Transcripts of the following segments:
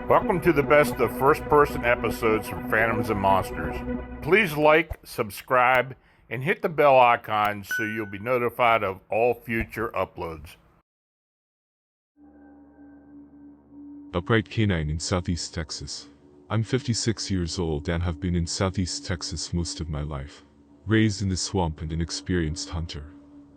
Welcome to the best of first-person episodes from Phantoms and Monsters. Please like, subscribe, and hit the bell icon so you'll be notified of all future uploads. Upright Canine in Southeast Texas. I'm 56 years old and have been in Southeast Texas most of my life. Raised in the swamp and an experienced hunter.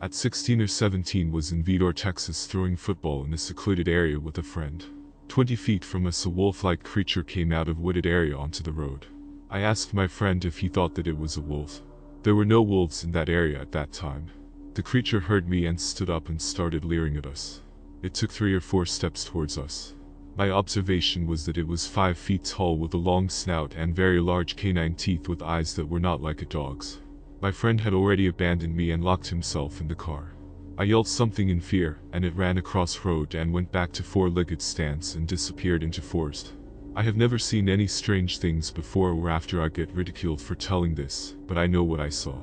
At 16 or 17 was in Vidor, Texas throwing football in a secluded area with a friend. 20 feet from us a wolf-like creature came out of wooded area onto the road. I asked my friend if he thought that it was a wolf. There were no wolves in that area at that time. The creature heard me and stood up and started leering at us. It took 3 or 4 steps towards us. My observation was that it was 5 feet tall with a long snout and very large canine teeth with eyes that were not like a dog's. My friend had already abandoned me and locked himself in the car. I yelled something in fear, and it ran across road and went back to 4-legged stance and disappeared into forest. I have never seen any strange things before or after. I get ridiculed for telling this, but I know what I saw.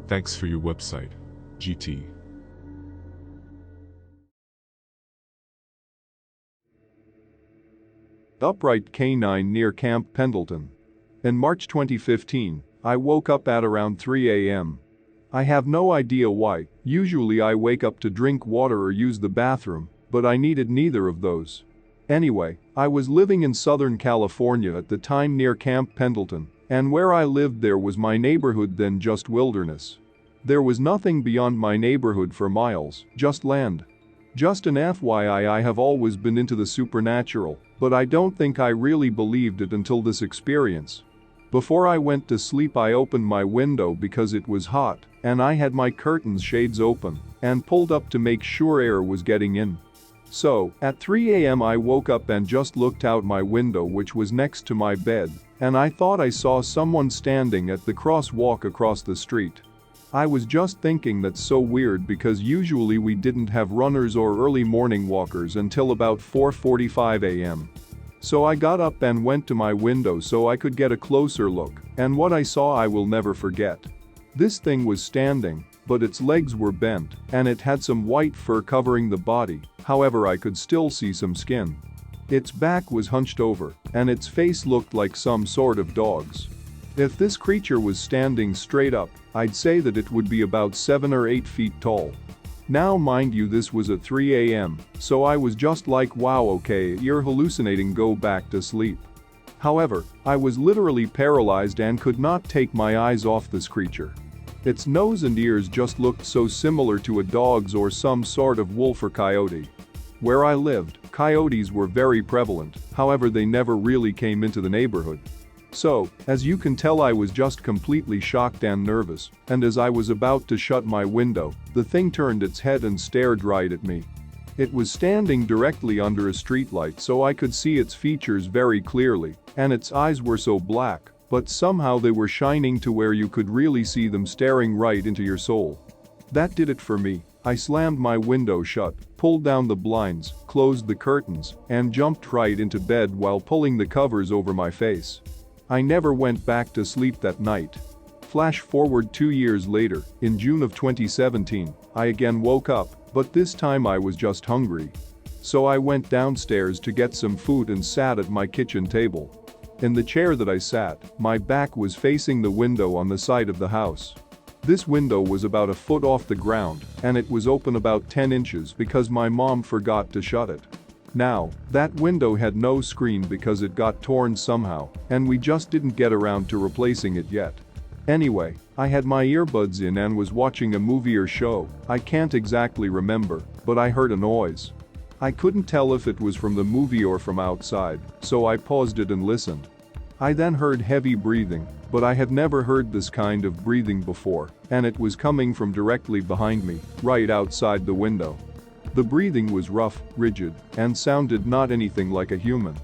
Thanks for your website, GT. Upright canine near Camp Pendleton. In March 2015, I woke up at around 3 a.m. I have no idea why. Usually I wake up to drink water or use the bathroom, but I needed neither of those. Anyway, I was living in Southern California at the time near Camp Pendleton, and where I lived there was my neighborhood, then just wilderness. There was nothing beyond my neighborhood for miles, just land. Just an FYI, I have always been into the supernatural, but I don't think I really believed it until this experience. Before I went to sleep I opened my window because it was hot, and I had my curtains shades open and pulled up to make sure air was getting in. So, at 3 a.m. I woke up and just looked out my window, which was next to my bed, and I thought I saw someone standing at the crosswalk across the street. I was just thinking that's so weird because usually we didn't have runners or early morning walkers until about 4:45 a.m. So I got up and went to my window so I could get a closer look, and what I saw I will never forget. This thing was standing, but its legs were bent, and it had some white fur covering the body, however I could still see some skin. Its back was hunched over, and its face looked like some sort of dog's. If this creature was standing straight up, I'd say that it would be about 7 or 8 feet tall. Now mind you, this was at 3 a.m, so I was just like, wow, okay, you're hallucinating, go back to sleep. However, I was literally paralyzed and could not take my eyes off this creature. Its nose and ears just looked so similar to a dog's or some sort of wolf or coyote. Where I lived, coyotes were very prevalent, however they never really came into the neighborhood. So, as you can tell, I was just completely shocked and nervous, and as I was about to shut my window, the thing turned its head and stared right at me. It was standing directly under a streetlight so I could see its features very clearly, and its eyes were so black, but somehow they were shining to where you could really see them staring right into your soul. That did it for me. I slammed my window shut, pulled down the blinds, closed the curtains, and jumped right into bed while pulling the covers over my face. I never went back to sleep that night. Flash forward 2 years later, in June of 2017, I again woke up, but this time I was just hungry. So I went downstairs to get some food and sat at my kitchen table. In the chair that I sat, my back was facing the window on the side of the house. This window was about a foot off the ground, and it was open about 10 inches because my mom forgot to shut it. Now, that window had no screen because it got torn somehow, and we just didn't get around to replacing it yet. Anyway, I had my earbuds in and was watching a movie or show, I can't exactly remember, but I heard a noise. I couldn't tell if it was from the movie or from outside, so I paused it and listened. I then heard heavy breathing, but I have never heard this kind of breathing before, and it was coming from directly behind me, right outside the window. The breathing was rough, rigid, and sounded not anything like a human.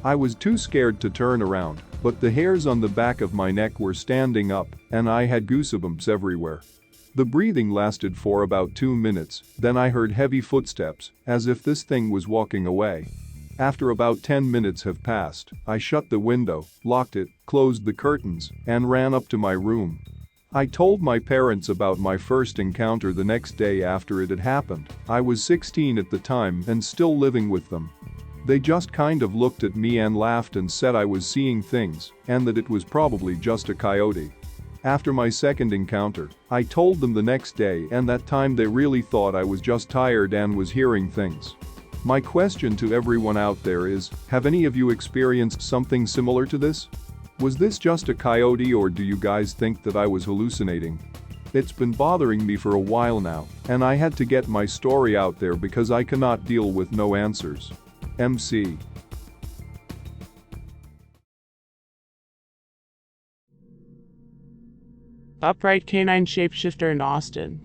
I was too scared to turn around, but the hairs on the back of my neck were standing up, and I had goosebumps everywhere. The breathing lasted for about 2 minutes, then I heard heavy footsteps, as if this thing was walking away. After about 10 minutes have passed, I shut the window, locked it, closed the curtains, and ran up to my room. I told my parents about my first encounter the next day after it had happened. I was 16 at the time and still living with them. They just kind of looked at me and laughed and said I was seeing things and that it was probably just a coyote. After my second encounter, I told them the next day, and that time they really thought I was just tired and was hearing things. My question to everyone out there is, have any of you experienced something similar to this? Was this just a coyote, or do you guys think that I was hallucinating? It's been bothering me for a while now, and I had to get my story out there because I cannot deal with no answers. MC. Upright Canine Shapeshifter in Austin.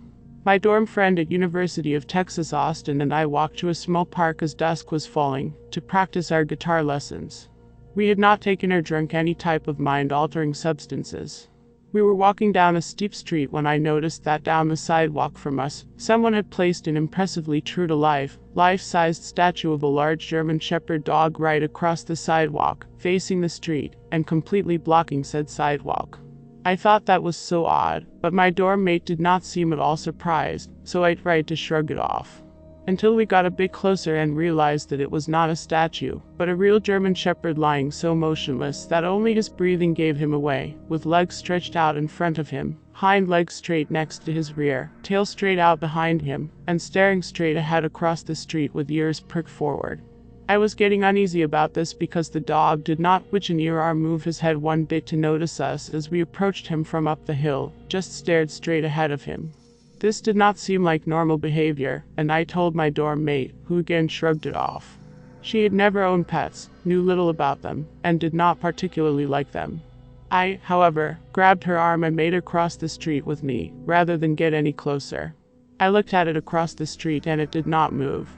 My dorm friend at University of Texas Austin and I walked to a small park as dusk was falling to practice our guitar lessons. We had not taken or drunk any type of mind-altering substances. We were walking down a steep street when I noticed that down the sidewalk from us, someone had placed an impressively true-to-life, life-sized statue of a large German Shepherd dog right across the sidewalk, facing the street, and completely blocking said sidewalk. I thought that was so odd, but my dorm mate did not seem at all surprised, so I tried to shrug it off. Until we got a bit closer and realized that it was not a statue, but a real German Shepherd lying so motionless that only his breathing gave him away, with legs stretched out in front of him, hind legs straight next to his rear, tail straight out behind him, and staring straight ahead across the street with ears pricked forward. I was getting uneasy about this because the dog did not twitch an ear or move his head one bit to notice us as we approached him from up the hill, just stared straight ahead of him. This did not seem like normal behavior, and I told my dorm mate, who again shrugged it off. She had never owned pets, knew little about them, and did not particularly like them. I, however, grabbed her arm and made her cross the street with me, rather than get any closer. I looked at it across the street and it did not move.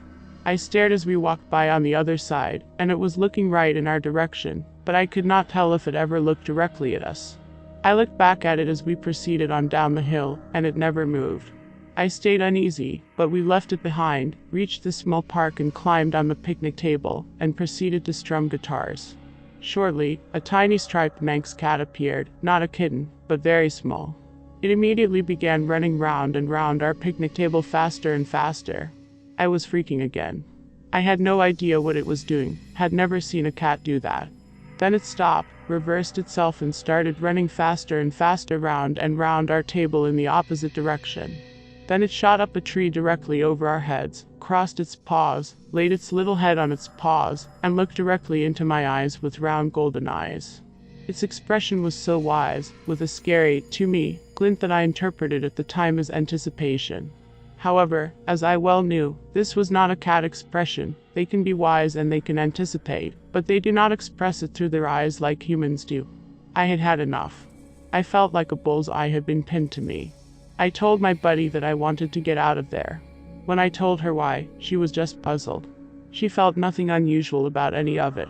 I stared as we walked by on the other side, and it was looking right in our direction, but I could not tell if it ever looked directly at us. I looked back at it as we proceeded on down the hill, and it never moved. I stayed uneasy, but we left it behind, reached the small park and climbed on the picnic table, and proceeded to strum guitars. Shortly, a tiny striped Manx cat appeared, not a kitten, but very small. It immediately began running round and round our picnic table faster and faster. I was freaking again. I had no idea what it was doing, had never seen a cat do that. Then it stopped, reversed itself and started running faster and faster round and round our table in the opposite direction. Then it shot up a tree directly over our heads, crossed its paws, laid its little head on its paws, and looked directly into my eyes with round golden eyes. Its expression was so wise, with a scary, to me, glint that I interpreted at the time as anticipation. However, as I well knew, this was not a cat expression. They can be wise and they can anticipate, but they do not express it through their eyes like humans do. I had had enough. I felt like a bull's eye had been pinned to me. I told my buddy that I wanted to get out of there. When I told her why, she was just puzzled. She felt nothing unusual about any of it.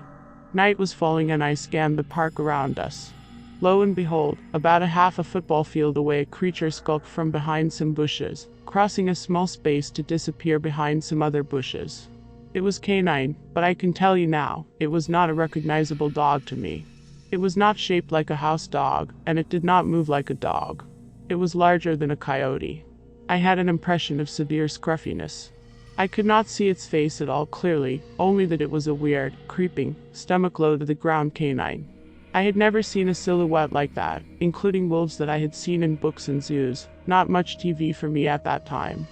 Night was falling and I scanned the park around us. Lo and behold, about a half a football field away a creature skulked from behind some bushes, crossing a small space to disappear behind some other bushes. It was canine, but I can tell you now, it was not a recognizable dog to me. It was not shaped like a house dog, and it did not move like a dog. It was larger than a coyote. I had an impression of severe scruffiness. I could not see its face at all clearly, only that it was a weird, creeping, stomach low to the ground canine. I had never seen a silhouette like that, including wolves that I had seen in books and zoos, not much TV for me at that time.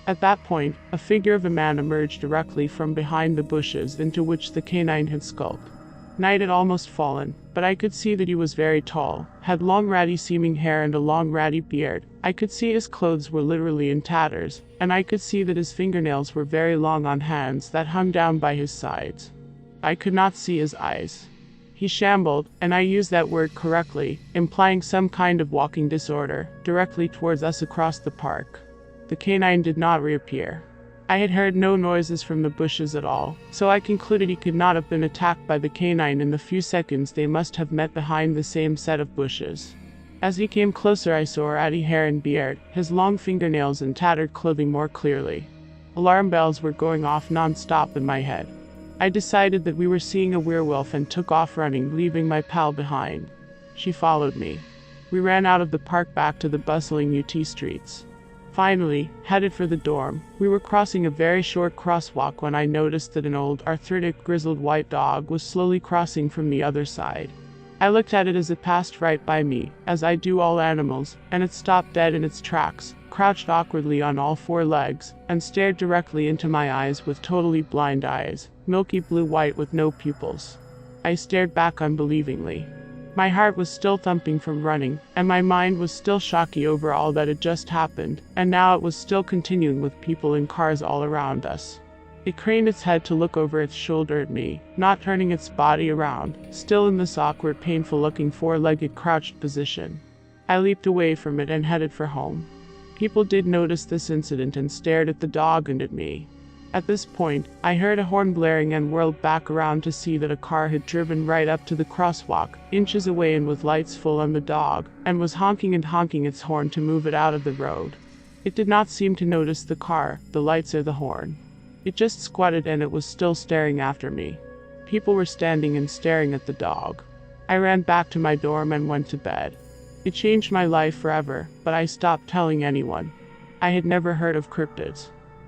At that point, a figure of a man emerged directly from behind the bushes into which the canine had skulked. Night had almost fallen, but I could see that he was very tall, had long ratty-seeming hair and a long ratty beard. I could see his clothes were literally in tatters, and I could see that his fingernails were very long on hands that hung down by his sides. I could not see his eyes. He shambled, and I use that word correctly, implying some kind of walking disorder, directly towards us across the park. The canine did not reappear. I had heard no noises from the bushes at all, so I concluded he could not have been attacked by the canine in the few seconds they must have met behind the same set of bushes. As he came closer I saw ratty hair and beard, his long fingernails and tattered clothing more clearly. Alarm bells were going off non-stop in my head. I decided that we were seeing a werewolf and took off running, leaving my pal behind. She followed me. We ran out of the park back to the bustling UT streets. Finally, headed for the dorm, we were crossing a very short crosswalk when I noticed that an old, arthritic, grizzled white dog was slowly crossing from the other side. I looked at it as it passed right by me, as I do all animals, and it stopped dead in its tracks, crouched awkwardly on all four legs, and stared directly into my eyes with totally blind eyes, milky blue-white with no pupils. I stared back unbelievingly. My heart was still thumping from running, and my mind was still shocky over all that had just happened, and now it was still continuing with people in cars all around us. It craned its head to look over its shoulder at me, not turning its body around, still in this awkward, painful-looking four-legged crouched position. I leaped away from it and headed for home. People did notice this incident and stared at the dog and at me. At this point, I heard a horn blaring and whirled back around to see that a car had driven right up to the crosswalk, inches away and with lights full on the dog, and was honking and honking its horn to move it out of the road. It did not seem to notice the car, the lights or the horn. It just squatted and it was still staring after me. People were standing and staring at the dog. I ran back to my dorm and went to bed. It changed my life forever, but I stopped telling anyone. I had never heard of cryptids.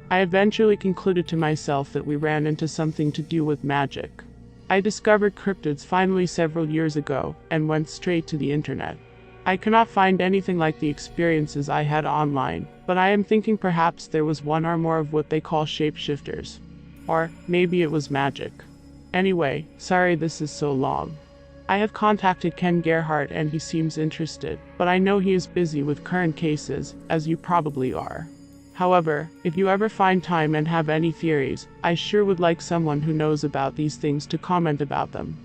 I eventually concluded to myself that we ran into something to do with magic. I discovered cryptids finally several years ago, and went straight to the internet. I cannot find anything like the experiences I had online, but I am thinking perhaps there was one or more of what they call shapeshifters. Or maybe it was magic. Anyway, sorry this is so long. I have contacted Ken Gerhardt and he seems interested, but I know he is busy with current cases, as you probably are. However, if you ever find time and have any theories, I sure would like someone who knows about these things to comment about them.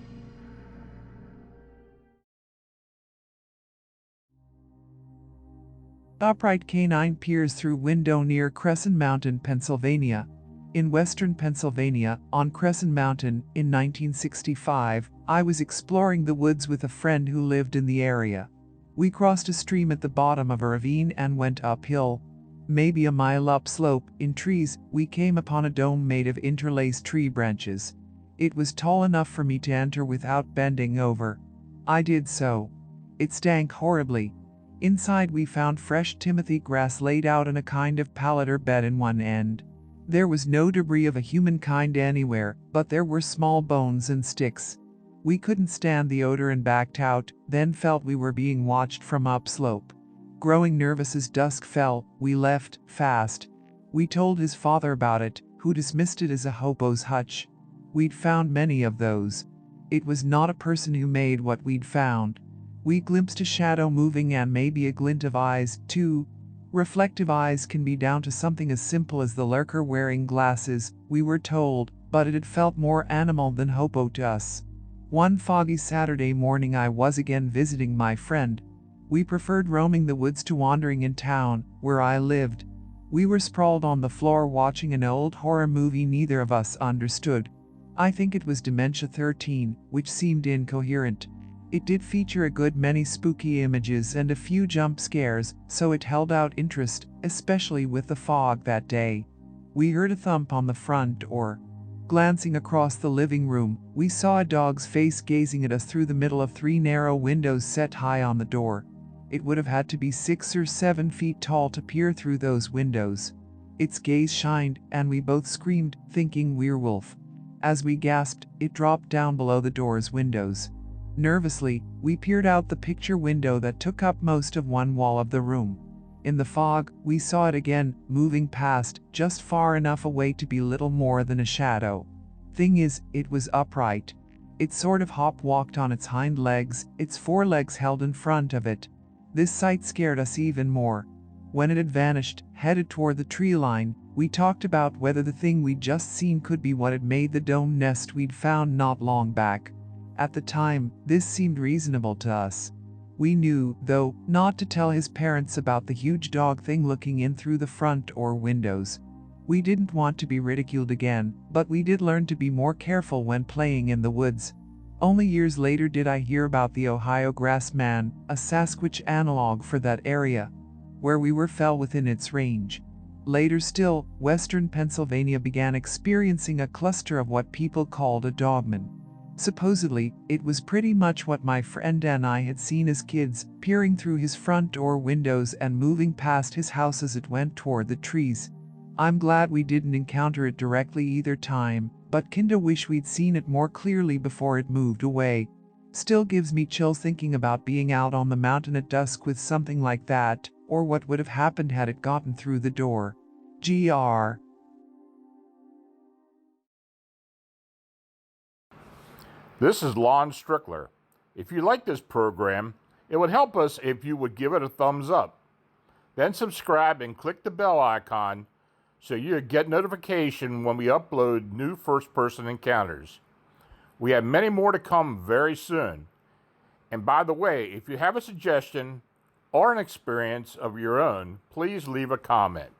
Upright canine peers through window near Cresson Mountain, Pennsylvania. In western Pennsylvania, on Cresson Mountain, in 1965, I was exploring the woods with a friend who lived in the area. We crossed a stream at the bottom of a ravine and went uphill. Maybe a mile upslope, in trees, we came upon a dome made of interlaced tree branches. It was tall enough for me to enter without bending over. I did so. It stank horribly. Inside we found fresh timothy grass laid out in a kind of pallet or bed in one end. There was no debris of a humankind anywhere, but there were small bones and sticks. We couldn't stand the odor and backed out, then felt we were being watched from upslope. Growing nervous as dusk fell, we left, fast. We told his father about it, who dismissed it as a hobo's hutch. We'd found many of those. It was not a person who made what we'd found. We glimpsed a shadow moving and maybe a glint of eyes, too. Reflective eyes can be down to something as simple as the lurker wearing glasses, we were told, but it had felt more animal than hobo to us. One foggy Saturday morning I was again visiting my friend. We preferred roaming the woods to wandering in town, where I lived. We were sprawled on the floor watching an old horror movie neither of us understood. I think it was Dementia 13, which seemed incoherent. It did feature a good many spooky images and a few jump scares, so it held out interest, especially with the fog that day. We heard a thump on the front door. Glancing across the living room, we saw a dog's face gazing at us through the middle of three narrow windows set high on the door. It would have had to be 6 or 7 feet tall to peer through those windows. Its gaze shined, and we both screamed, thinking werewolf. As we gasped, it dropped down below the door's windows. Nervously, we peered out the picture window that took up most of one wall of the room. In the fog, we saw it again, moving past, just far enough away to be little more than a shadow. Thing is, it was upright. It sort of hop-walked on its hind legs, its forelegs held in front of it. This sight scared us even more. When it had vanished, headed toward the tree line, we talked about whether the thing we'd just seen could be what had made the dome nest we'd found not long back. At the time, this seemed reasonable to us. We knew, though, not to tell his parents about the huge dog thing looking in through the front or windows. We didn't want to be ridiculed again, but we did learn to be more careful when playing in the woods. Only years later did I hear about the Ohio grass man, a Sasquatch analog for that area. Where we were fell within its range. Later still, western Pennsylvania began experiencing a cluster of what people called a Dogman. Supposedly, it was pretty much what my friend and I had seen as kids, peering through his front door windows and moving past his house as it went toward the trees. I'm glad we didn't encounter it directly either time, but kinda wish we'd seen it more clearly before it moved away. Still gives me chills thinking about being out on the mountain at dusk with something like that, or what would have happened had it gotten through the door. GR. This is Lon Strickler. If you like this program, it would help us if you would give it a thumbs up. Then subscribe and click the bell icon so you get notification when we upload new first-person encounters. We have many more to come very soon. And by the way, if you have a suggestion or an experience of your own, please leave a comment.